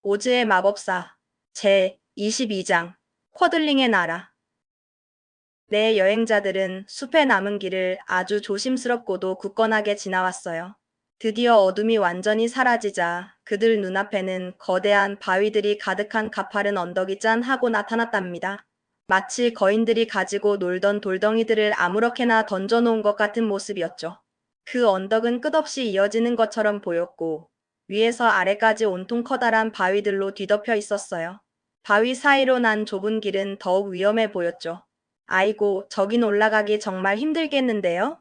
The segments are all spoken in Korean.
오즈의 마법사 제 22장 쿼들링의 나라. 내 여행자들은 숲에 남은 길을 아주 조심스럽고도 굳건하게 지나왔어요. 드디어 어둠이 완전히 사라지자 그들 눈앞에는 거대한 바위들이 가득한 가파른 언덕이 짠 하고 나타났답니다. 마치 거인들이 가지고 놀던 돌덩이들을 아무렇게나 던져놓은 것 같은 모습이었죠. 그 언덕은 끝없이 이어지는 것처럼 보였고 위에서 아래까지 온통 커다란 바위들로 뒤덮여 있었어요. 바위 사이로 난 좁은 길은 더욱 위험해 보였죠. 아이고, 저긴 올라가기 정말 힘들겠는데요?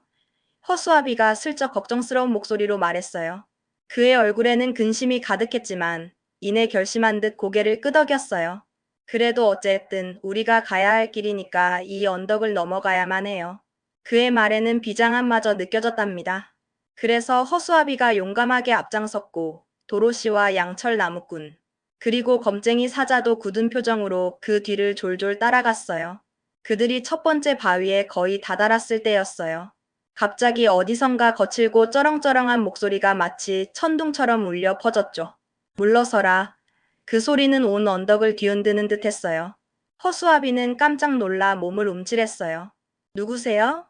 허수아비가 슬쩍 걱정스러운 목소리로 말했어요. 그의 얼굴에는 근심이 가득했지만 이내 결심한 듯 고개를 끄덕였어요. 그래도 어쨌든 우리가 가야 할 길이니까 이 언덕을 넘어가야만 해요. 그의 말에는 비장함마저 느껴졌답니다. 그래서 허수아비가 용감하게 앞장섰고 도로시와 양철 나무꾼 그리고 검쟁이 사자도 굳은 표정으로 그 뒤를 졸졸 따라갔어요. 그들이 첫 번째 바위에 거의 다다랐을 때였어요. 갑자기 어디선가 거칠고 쩌렁쩌렁한 목소리가 마치 천둥처럼 울려 퍼졌죠. 물러서라. 그 소리는 온 언덕을 뒤흔드는 듯했어요. 허수아비는 깜짝 놀라 몸을 움찔했어요. 누구세요?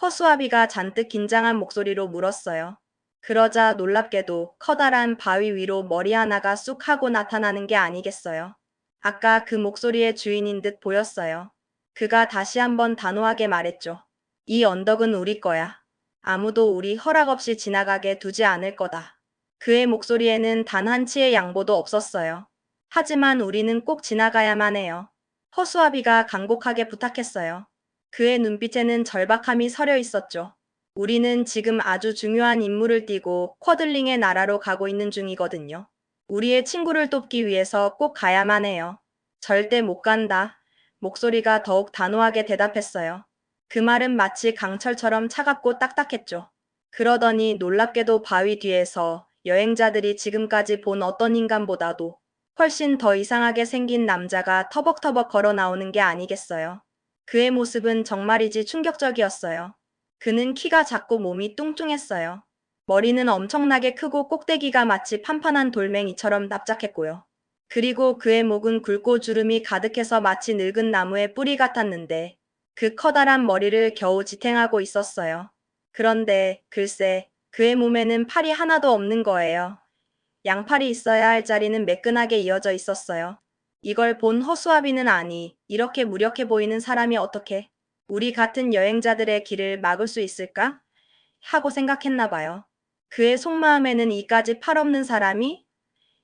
허수아비가 잔뜩 긴장한 목소리로 물었어요. 그러자 놀랍게도 커다란 바위 위로 머리 하나가 쑥 하고 나타나는 게 아니겠어요. 아까 그 목소리의 주인인 듯 보였어요. 그가 다시 한번 단호하게 말했죠. 이 언덕은 우리 거야. 아무도 우리 허락 없이 지나가게 두지 않을 거다. 그의 목소리에는 단 한치의 양보도 없었어요. 하지만 우리는 꼭 지나가야만 해요. 허수아비가 간곡하게 부탁했어요. 그의 눈빛에는 절박함이 서려 있었죠. 우리는 지금 아주 중요한 임무를 띠고 쿼들링의 나라로 가고 있는 중이거든요. 우리의 친구를 돕기 위해서 꼭 가야만 해요. 절대 못 간다. 목소리가 더욱 단호하게 대답했어요. 그 말은 마치 강철처럼 차갑고 딱딱했죠. 그러더니 놀랍게도 바위 뒤에서 여행자들이 지금까지 본 어떤 인간보다도 훨씬 더 이상하게 생긴 남자가 터벅터벅 걸어 나오는 게 아니겠어요. 그의 모습은 정말이지 충격적이었어요. 그는 키가 작고 몸이 뚱뚱했어요. 머리는 엄청나게 크고 꼭대기가 마치 판판한 돌멩이처럼 납작했고요. 그리고 그의 목은 굵고 주름이 가득해서 마치 늙은 나무의 뿌리 같았는데 그 커다란 머리를 겨우 지탱하고 있었어요. 그런데 글쎄, 그의 몸에는 팔이 하나도 없는 거예요. 양팔이 있어야 할 자리는 매끈하게 이어져 있었어요. 이걸 본 허수아비는 아니, 이렇게 무력해 보이는 사람이 어떻게 우리 같은 여행자들의 길을 막을 수 있을까? 하고 생각했나 봐요. 그의 속마음에는 이까지 팔 없는 사람이?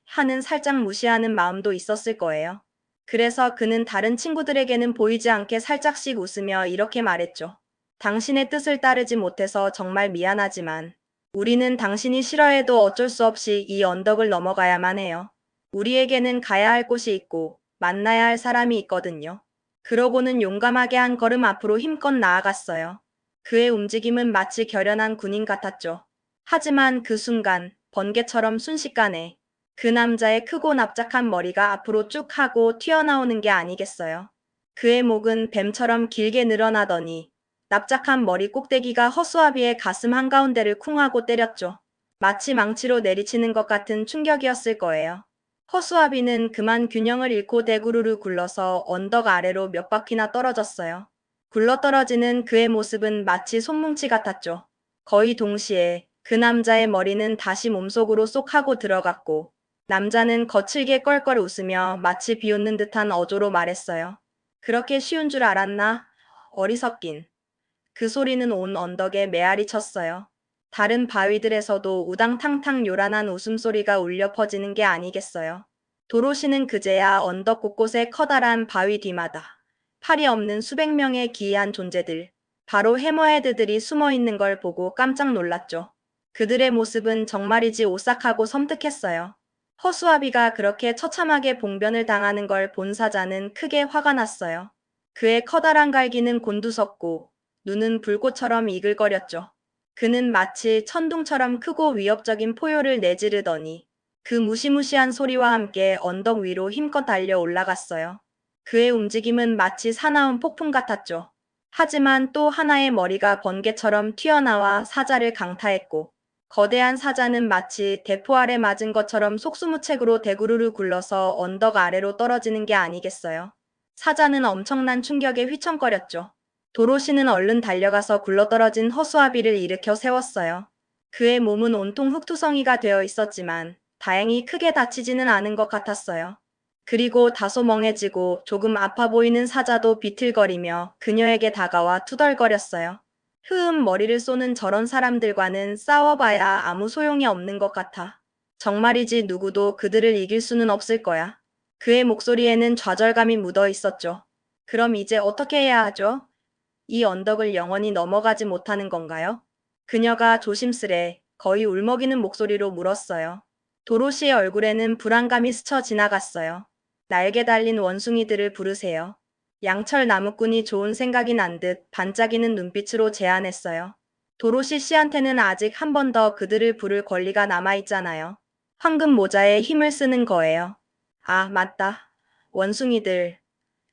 하는 살짝 무시하는 마음도 있었을 거예요. 그래서 그는 다른 친구들에게는 보이지 않게 살짝씩 웃으며 이렇게 말했죠. 당신의 뜻을 따르지 못해서 정말 미안하지만 우리는 당신이 싫어해도 어쩔 수 없이 이 언덕을 넘어가야만 해요. 우리에게는 가야 할 곳이 있고 만나야 할 사람이 있거든요. 그러고는 용감하게 한 걸음 앞으로 힘껏 나아갔어요. 그의 움직임은 마치 결연한 군인 같았죠. 하지만 그 순간 번개처럼 순식간에 그 남자의 크고 납작한 머리가 앞으로 쭉 하고 튀어나오는 게 아니겠어요. 그의 목은 뱀처럼 길게 늘어나더니 납작한 머리 꼭대기가 허수아비의 가슴 한가운데를 쿵 하고 때렸죠. 마치 망치로 내리치는 것 같은 충격이었을 거예요. 허수아비는 그만 균형을 잃고 대구르르 굴러서 언덕 아래로 몇 바퀴나 떨어졌어요. 굴러떨어지는 그의 모습은 마치 손뭉치 같았죠. 거의 동시에 그 남자의 머리는 다시 몸속으로 쏙 하고 들어갔고 남자는 거칠게 껄껄 웃으며 마치 비웃는 듯한 어조로 말했어요. 그렇게 쉬운 줄 알았나? 어리석긴. 그 소리는 온 언덕에 메아리 쳤어요. 다른 바위들에서도 우당탕탕 요란한 웃음소리가 울려 퍼지는 게 아니겠어요. 도로시는 그제야 언덕 곳곳에 커다란 바위 뒤마다 팔이 없는 수백 명의 기이한 존재들, 바로 해머헤드들이 숨어 있는 걸 보고 깜짝 놀랐죠. 그들의 모습은 정말이지 오싹하고 섬뜩했어요. 허수아비가 그렇게 처참하게 봉변을 당하는 걸 본 사자는 크게 화가 났어요. 그의 커다란 갈기는 곤두섰고 눈은 불꽃처럼 이글거렸죠. 그는 마치 천둥처럼 크고 위협적인 포효를 내지르더니 그 무시무시한 소리와 함께 언덕 위로 힘껏 달려 올라갔어요. 그의 움직임은 마치 사나운 폭풍 같았죠. 하지만 또 하나의 머리가 번개처럼 튀어나와 사자를 강타했고 거대한 사자는 마치 대포알에 맞은 것처럼 속수무책으로 대구르르 굴러서 언덕 아래로 떨어지는 게 아니겠어요. 사자는 엄청난 충격에 휘청거렸죠. 도로시는 얼른 달려가서 굴러떨어진 허수아비를 일으켜 세웠어요. 그의 몸은 온통 흙투성이가 되어 있었지만 다행히 크게 다치지는 않은 것 같았어요. 그리고 다소 멍해지고 조금 아파 보이는 사자도 비틀거리며 그녀에게 다가와 투덜거렸어요. 머리를 쏘는 저런 사람들과는 싸워봐야 아무 소용이 없는 것 같아. 정말이지 누구도 그들을 이길 수는 없을 거야. 그의 목소리에는 좌절감이 묻어 있었죠. 그럼 이제 어떻게 해야 하죠? 이 언덕을 영원히 넘어가지 못하는 건가요? 그녀가 조심스레 거의 울먹이는 목소리로 물었어요. 도로시의 얼굴에는 불안감이 스쳐 지나갔어요. 날개 달린 원숭이들을 부르세요. 양철 나무꾼이 좋은 생각이 난 듯 반짝이는 눈빛으로 제안했어요. 도로시 씨한테는 아직 한 번 더 그들을 부를 권리가 남아있잖아요. 황금 모자에 힘을 쓰는 거예요. 아, 맞다. 원숭이들.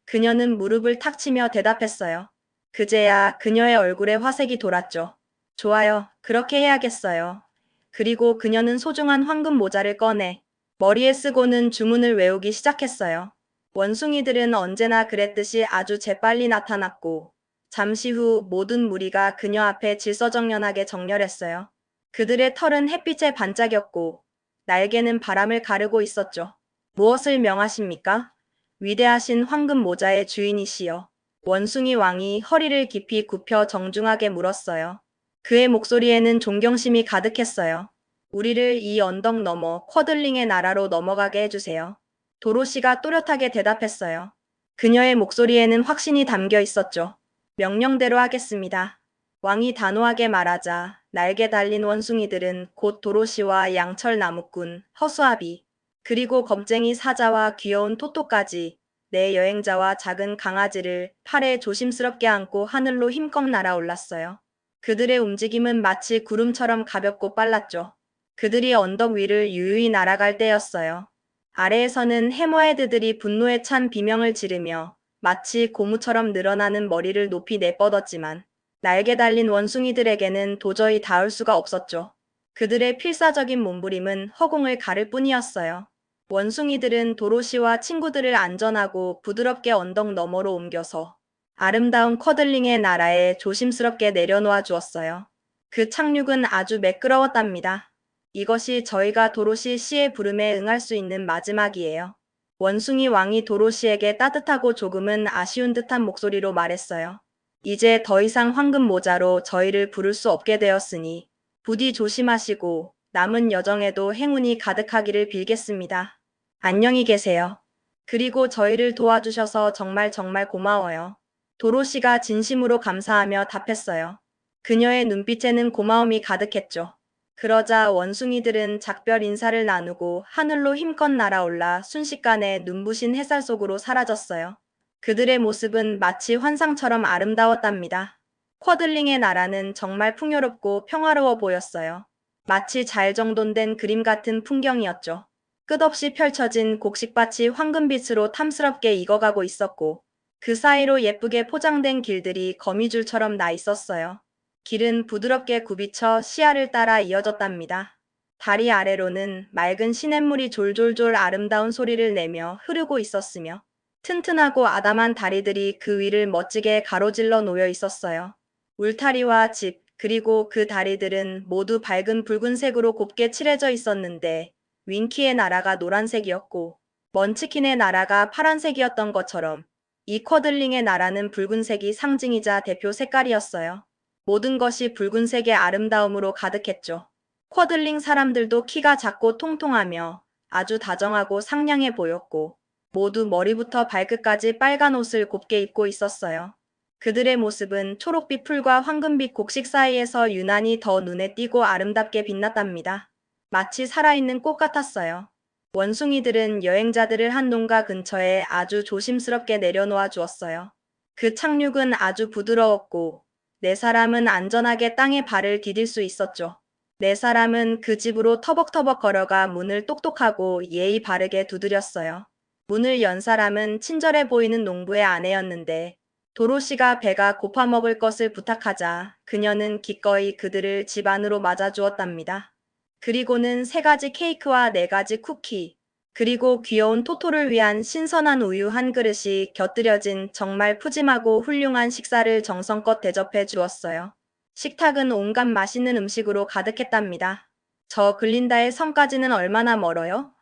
그녀는 무릎을 탁 치며 대답했어요. 그제야 그녀의 얼굴에 화색이 돌았죠. 좋아요. 그렇게 해야겠어요. 그리고 그녀는 소중한 황금 모자를 꺼내 머리에 쓰고는 주문을 외우기 시작했어요. 원숭이들은 언제나 그랬듯이 아주 재빨리 나타났고 잠시 후 모든 무리가 그녀 앞에 질서정연하게 정렬했어요. 그들의 털은 햇빛에 반짝였고 날개는 바람을 가르고 있었죠. 무엇을 명하십니까? 위대하신 황금 모자의 주인이시여. 원숭이 왕이 허리를 깊이 굽혀 정중하게 물었어요. 그의 목소리에는 존경심이 가득했어요. 우리를 이 언덕 너머 쿼들링의 나라로 넘어가게 해주세요. 도로시가 또렷하게 대답했어요. 그녀의 목소리에는 확신이 담겨 있었죠. 명령대로 하겠습니다. 왕이 단호하게 말하자 날개 달린 원숭이들은 곧 도로시와 양철 나무꾼, 허수아비, 그리고 겁쟁이 사자와 귀여운 토토까지 내 여행자와 작은 강아지를 팔에 조심스럽게 안고 하늘로 힘껏 날아올랐어요. 그들의 움직임은 마치 구름처럼 가볍고 빨랐죠. 그들이 언덕 위를 유유히 날아갈 때였어요. 아래에서는 해머헤드들이 분노에 찬 비명을 지르며 마치 고무처럼 늘어나는 머리를 높이 내뻗었지만 날개 달린 원숭이들에게는 도저히 닿을 수가 없었죠. 그들의 필사적인 몸부림은 허공을 가를 뿐이었어요. 원숭이들은 도로시와 친구들을 안전하고 부드럽게 언덕 너머로 옮겨서 아름다운 쿼들링의 나라에 조심스럽게 내려놓아 주었어요. 그 착륙은 아주 매끄러웠답니다. 이것이 저희가 도로시 씨의 부름에 응할 수 있는 마지막이에요. 원숭이 왕이 도로시에게 따뜻하고 조금은 아쉬운 듯한 목소리로 말했어요. 이제 더 이상 황금 모자로 저희를 부를 수 없게 되었으니 부디 조심하시고 남은 여정에도 행운이 가득하기를 빌겠습니다. 안녕히 계세요. 그리고 저희를 도와주셔서 정말 정말 고마워요. 도로시가 진심으로 감사하며 답했어요. 그녀의 눈빛에는 고마움이 가득했죠. 그러자 원숭이들은 작별 인사를 나누고 하늘로 힘껏 날아올라 순식간에 눈부신 햇살 속으로 사라졌어요. 그들의 모습은 마치 환상처럼 아름다웠답니다. 쿼들링의 나라는 정말 풍요롭고 평화로워 보였어요. 마치 잘 정돈된 그림 같은 풍경이었죠. 끝없이 펼쳐진 곡식밭이 황금빛으로 탐스럽게 익어가고 있었고 그 사이로 예쁘게 포장된 길들이 거미줄처럼 나 있었어요. 길은 부드럽게 굽이쳐 시야를 따라 이어졌답니다. 다리 아래로는 맑은 시냇물이 졸졸졸 아름다운 소리를 내며 흐르고 있었으며 튼튼하고 아담한 다리들이 그 위를 멋지게 가로질러 놓여 있었어요. 울타리와 집, 그리고 그 다리들은 모두 밝은 붉은색으로 곱게 칠해져 있었는데 윙키의 나라가 노란색이었고 먼치킨의 나라가 파란색이었던 것처럼 이 쿼들링의 나라는 붉은색이 상징이자 대표 색깔이었어요. 모든 것이 붉은색의 아름다움으로 가득했죠. 쿼들링 사람들도 키가 작고 통통하며 아주 다정하고 상냥해 보였고 모두 머리부터 발끝까지 빨간 옷을 곱게 입고 있었어요. 그들의 모습은 초록빛 풀과 황금빛 곡식 사이에서 유난히 더 눈에 띄고 아름답게 빛났답니다. 마치 살아있는 꽃 같았어요. 원숭이들은 여행자들을 한 농가 근처에 아주 조심스럽게 내려놓아 주었어요. 그 착륙은 아주 부드러웠고 네 사람은 안전하게 땅에 발을 디딜 수 있었죠. 네 사람은 그 집으로 터벅터벅 걸어가 문을 똑똑하고 예의 바르게 두드렸어요. 문을 연 사람은 친절해 보이는 농부의 아내였는데 도로시가 배가 고파 먹을 것을 부탁하자 그녀는 기꺼이 그들을 집 안으로 맞아주었답니다. 그리고는 3가지 케이크와 4가지 쿠키, 그리고 귀여운 토토를 위한 신선한 우유 한 그릇이 곁들여진 정말 푸짐하고 훌륭한 식사를 정성껏 대접해 주었어요. 식탁은 온갖 맛있는 음식으로 가득했답니다. 저 글린다의 성까지는 얼마나 멀어요?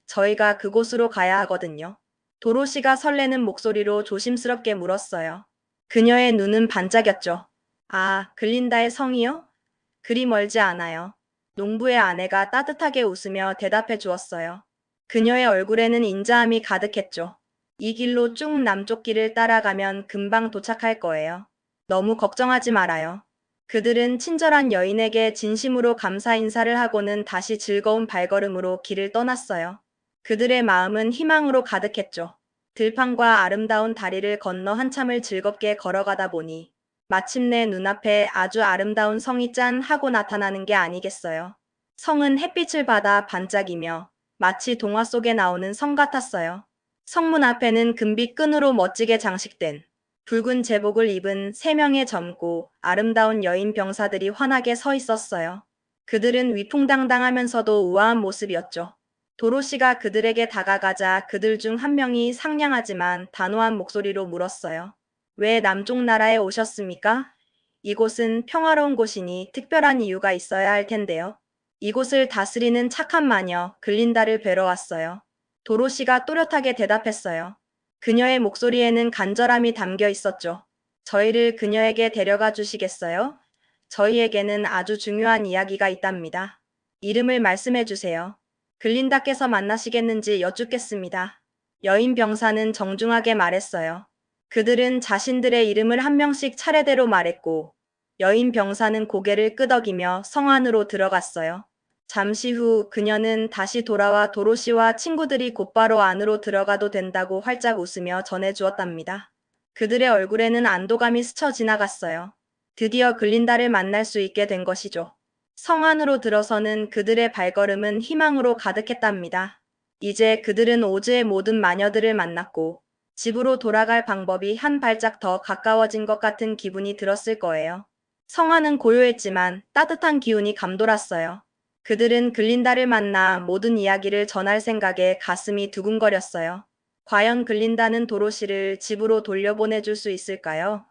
저희가 그곳으로 가야 하거든요. 도로시가 설레는 목소리로 조심스럽게 물었어요. 그녀의 눈은 반짝였죠. 아, 글린다의 성이요? 그리 멀지 않아요. 농부의 아내가 따뜻하게 웃으며 대답해 주었어요. 그녀의 얼굴에는 인자함이 가득했죠. 이 길로 쭉 남쪽 길을 따라가면 금방 도착할 거예요. 너무 걱정하지 말아요. 그들은 친절한 여인에게 진심으로 감사 인사를 하고는 다시 즐거운 발걸음으로 길을 떠났어요. 그들의 마음은 희망으로 가득했죠. 들판과 아름다운 다리를 건너 한참을 즐겁게 걸어가다 보니 마침내 눈앞에 아주 아름다운 성이 짠 하고 나타나는 게 아니겠어요. 성은 햇빛을 받아 반짝이며 마치 동화 속에 나오는 성 같았어요. 성문 앞에는 금빛 끈으로 멋지게 장식된 붉은 제복을 입은 3명의 젊고 아름다운 여인 병사들이 환하게 서 있었어요. 그들은 위풍당당하면서도 우아한 모습이었죠. 도로시가 그들에게 다가가자 그들 중 한 명이 상냥하지만 단호한 목소리로 물었어요. 왜 남쪽 나라에 오셨습니까? 이곳은 평화로운 곳이니 특별한 이유가 있어야 할 텐데요. 이곳을 다스리는 착한 마녀 글린다를 뵈러 왔어요. 도로시가 또렷하게 대답했어요. 그녀의 목소리에는 간절함이 담겨 있었죠. 저희를 그녀에게 데려가 주시겠어요? 저희에게는 아주 중요한 이야기가 있답니다. 이름을 말씀해 주세요. 글린다께서 만나시겠는지 여쭙겠습니다. 여인 병사는 정중하게 말했어요. 그들은 자신들의 이름을 한 명씩 차례대로 말했고 여인 병사는 고개를 끄덕이며 성 안으로 들어갔어요. 잠시 후 그녀는 다시 돌아와 도로시와 친구들이 곧바로 안으로 들어가도 된다고 활짝 웃으며 전해주었답니다. 그들의 얼굴에는 안도감이 스쳐 지나갔어요. 드디어 글린다를 만날 수 있게 된 것이죠. 성 안으로 들어서는 그들의 발걸음은 희망으로 가득했답니다. 이제 그들은 오즈의 모든 마녀들을 만났고 집으로 돌아갈 방법이 한 발짝 더 가까워진 것 같은 기분이 들었을 거예요. 성 안은 고요했지만 따뜻한 기운이 감돌았어요. 그들은 글린다를 만나 모든 이야기를 전할 생각에 가슴이 두근거렸어요. 과연 글린다는 도로시를 집으로 돌려보내줄 수 있을까요?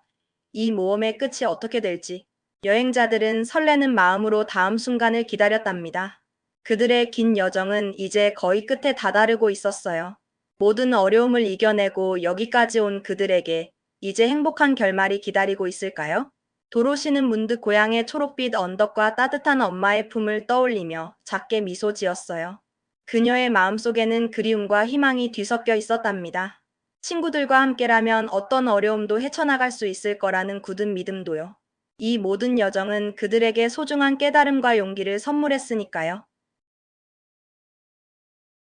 이 모험의 끝이 어떻게 될지 여행자들은 설레는 마음으로 다음 순간을 기다렸답니다. 그들의 긴 여정은 이제 거의 끝에 다다르고 있었어요. 모든 어려움을 이겨내고 여기까지 온 그들에게 이제 행복한 결말이 기다리고 있을까요? 도로시는 문득 고향의 초록빛 언덕과 따뜻한 엄마의 품을 떠올리며 작게 미소 지었어요. 그녀의 마음속에는 그리움과 희망이 뒤섞여 있었답니다. 친구들과 함께라면 어떤 어려움도 헤쳐나갈 수 있을 거라는 굳은 믿음도요. 이 모든 여정은 그들에게 소중한 깨달음과 용기를 선물했으니까요.